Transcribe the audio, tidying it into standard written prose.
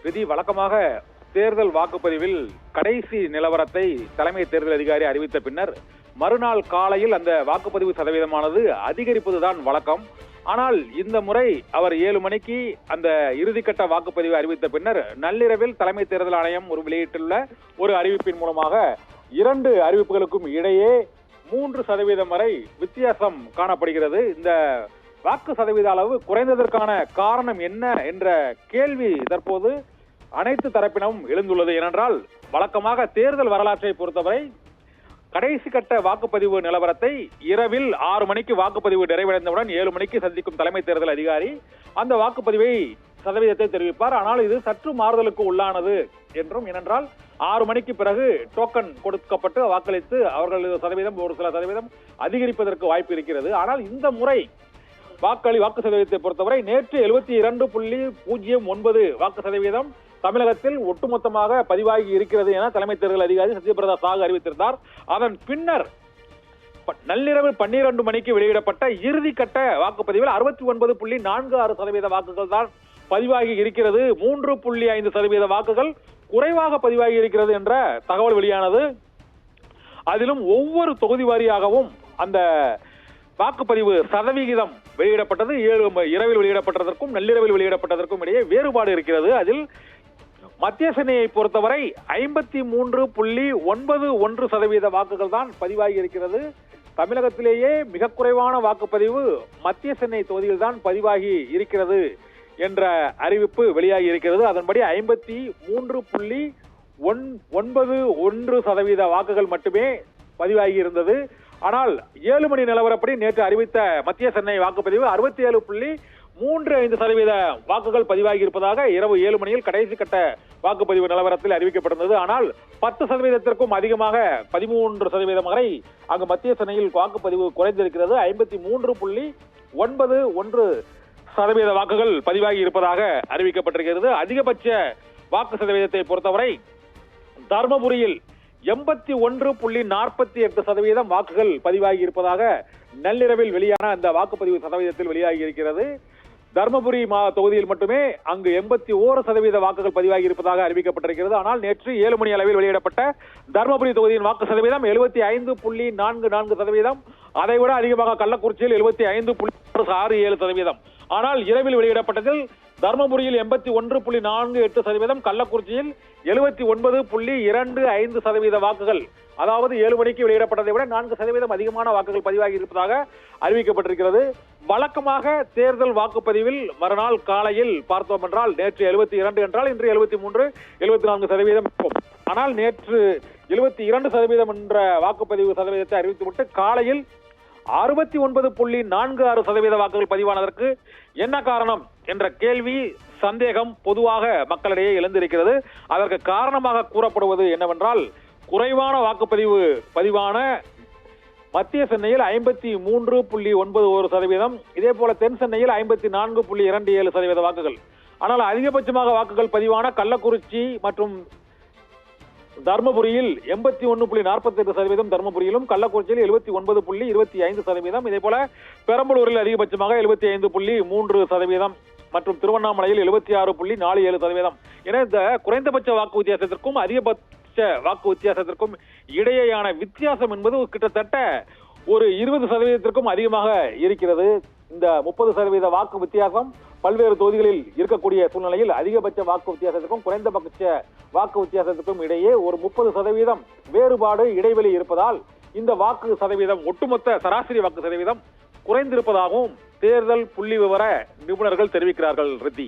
விதி வழக்கமாக தேர்தல் வாக்குப்பதிவில் கடைசி நிலவரத்தை தலைமை தேர்தல் அதிகாரி அறிவித்த பின்னர் மறுநாள் காலையில் அந்த வாக்குப்பதிவு சதவீதமானது அதிகரிப்பதுதான் வழக்கம். ஆனால் இந்த முறை அவர் 7 மணிக்கு அந்த இறுதிக்கட்ட வாக்குப்பதிவு அறிவித்த பின்னர் நள்ளிரவில் தலைமை தேர்தல் ஆணையம் வெளியிட்டுள்ள ஒரு அறிவிப்பின் மூலமாக 2 அறிவிப்புகளுக்கும் இடையே 3% வரை வித்தியாசம் காணப்படுகிறது. இந்த வாக்கு சதவீத அளவு குறைந்ததற்கான காரணம் என்ன என்ற கேள்வி தற்போது அனைத்து தரப்பினரும் எழுந்துள்ளது. ஏனென்றால் வழக்கமாக தேர்தல் வரலாற்றை பொறுத்தவரை கடைசி கட்ட வாக்குப்பதிவு நிலவரத்தை இரவில் 6 மணிக்கு வாக்குப்பதிவு நிறைவடைந்தவுடன் 7 மணிக்கு சந்திக்கும் தலைமை தேர்தல் அதிகாரி அந்த வாக்குப்பதிவை சதவீதத்தை தெரிவிப்பார். ஆனால் இது சற்று மாறுதலுக்கு உள்ளானது என்றும், ஏனென்றால் 6 மணிக்கு பிறகு டோக்கன் கொடுக்கப்பட்டு வாக்களித்து அவர்களது சதவீதம் ஒரு சில சதவீதம் அதிகரிப்பதற்கு வாய்ப்பு இருக்கிறது. ஆனால் இந்த முறை வாக்கு சதவீதத்தை பொறுத்தவரை நேற்று 72.09 வாக்கு சதவீதம் தமிழகத்தில் ஒட்டுமொத்தமாக பதிவாகி இருக்கிறது என தலைமை தேர்தல் அதிகாரி சத்யபிரதா சாகு அறிவித்திருந்தார். அதன் பின்னர் நள்ளிரவு 12 மணிக்கு வெளியிடப்பட்ட இறுதிக்கட்ட வாக்குப்பதிவில் 69.46% வாக்குகள் தான் பதிவாகி இருக்கிறது. 3.5% வாக்குகள் குறைவாக பதிவாகி இருக்கிறது என்ற தகவல் வெளியானது. அதிலும் ஒவ்வொரு தொகுதி வாரியாகவும் அந்த வாக்குப்பதிவு சதவிகிதம் வெளியிடப்பட்டது. இரவில் வெளியிடப்பட்டதற்கும் நள்ளிரவில் வெளியிடப்பட்டதற்கும் இடையே வேறுபாடு இருக்கிறது. அதில் மத்திய சென்னையை பொறுத்தவரை 53.91% வாக்குகள் தான் பதிவாகி இருக்கிறது. தமிழகத்திலேயே மிக குறைவான வாக்குப்பதிவு மத்திய சென்னை தொகுதியில் தான் பதிவாகி இருக்கிறது என்ற அறிவிப்பு வெளியாகி இருக்கிறது. அதன்படி 53.91% வாக்குகள் மட்டுமே பதிவாகி இருந்தது. ஆனால் 7 மணி நிலவரப்படி நேற்று அறிவித்த மத்திய சென்னை வாக்குப்பதிவு 67.35% வாக்குகள் பதிவாகி இருப்பதாக இரவு 7 மணியில் கடைசி கட்ட வாக்குப்பதிவு நிலவரத்தில் அறிவிக்கப்பட்டிருந்தது. ஆனால் 10%க்கும் அதிகமாக 13% வரை அங்கு மத்திய சென்னையில் வாக்குப்பதிவு குறைந்திருக்கிறது. 53.91% வாக்குகள் பதிவாகி இருப்பதாக அறிவிக்கப்பட்டிருக்கிறது. அதிகபட்ச வாக்கு சதவீதத்தை பொறுத்தவரை தர்மபுரியில் 81.48% வாக்குகள் பதிவாகி இருப்பதாக நள்ளிரவில் வெளியான அந்த வாக்குப்பதிவு சதவீதத்தில் வெளியாகி இருக்கிறது. தர்மபுரி தொகுதியில் மட்டுமே அங்கு 81% வாக்குகள் பதிவாகி இருப்பதாக அறிவிக்கப்பட்டிருக்கிறது. ஆனால் நேற்று 7 மணி அளவில் வெளியிடப்பட்ட தர்மபுரி தொகுதியின் வாக்கு சதவீதம் 75.44%. அதைவிட அதிகமாக கள்ளக்குறிச்சியில் 75.67%. ஆனால் இரவில் வெளியிடப்பட்டதில் தர்மபுரியில் 81.48%, கள்ளக்குறிச்சியில் 79.25% வாக்குகள், அதாவது 7 மணிக்கு வெளியிடப்பட்டதை விட 4% அதிகமான வாக்குகள் பதிவாகி இருப்பதாக அறிவிக்கப்பட்டிருக்கிறது. வழக்கமாக தேர்தல் வாக்குப்பதிவில் மறுநாள் காலையில் பார்த்தோம் என்றால் நேற்று 72 என்றால் இன்று 73-74%. ஆனால் நேற்று 72% என்ற வாக்குப்பதிவு சதவீதத்தை அறிவித்துவிட்டு காலையில் 69.46% வாக்குகள் பதிவானதற்கு என்ன காரணம் என்ற கேள்வி, சந்தேகம் பொதுவாக மக்களிடையே எழுந்திருக்கிறது. அதற்கு காரணமாக கூறப்படுவது என்னவென்றால், குறைவான வாக்குப்பதிவு பதிவான மத்திய சென்னையில் 53.91%, இதே போல தென் சென்னையில் 54.27% வாக்குகள். ஆனால் அதிகபட்சமாக வாக்குகள் பதிவான கள்ளக்குறிச்சி மற்றும் தர்மபுரியில் 81.48% தர்மபுரியிலும், கள்ளக்குறிச்சியில் 79.25%, இதே போல பெரம்பலூரில் அதிகபட்சமாக 75.3% மற்றும் திருவண்ணாமலையில் 76.47%. என இந்த குறைந்தபட்ச வாக்கு வித்தியாசத்திற்கும் அதிகபட்ச வாக்கு வித்தியாசத்திற்கும் இடையேயான வித்தியாசம் என்பது கிட்டத்தட்ட ஒரு 20%க்கும் அதிகமாக இருக்கிறது. இந்த 30% வாக்கு வித்தியாசம் பல்வேறு தொகுதிகளில் இருக்கக்கூடிய சூழ்நிலையில் அதிகபட்ச வாக்கு வித்தியாசத்திற்கும் குறைந்தபட்ச வாக்கு வித்தியாசத்திற்கும் இடையே ஒரு 30% வேறுபாடு இடைவெளி இருப்பதால் இந்த வாக்கு சதவீதம், ஒட்டுமொத்த சராசரி வாக்கு சதவீதம் குறைந்திருப்பதாகவும் தேர்தல் புள்ளி விவர நிபுணர்கள் தெரிவிக்கிறார்கள். ரித்தி.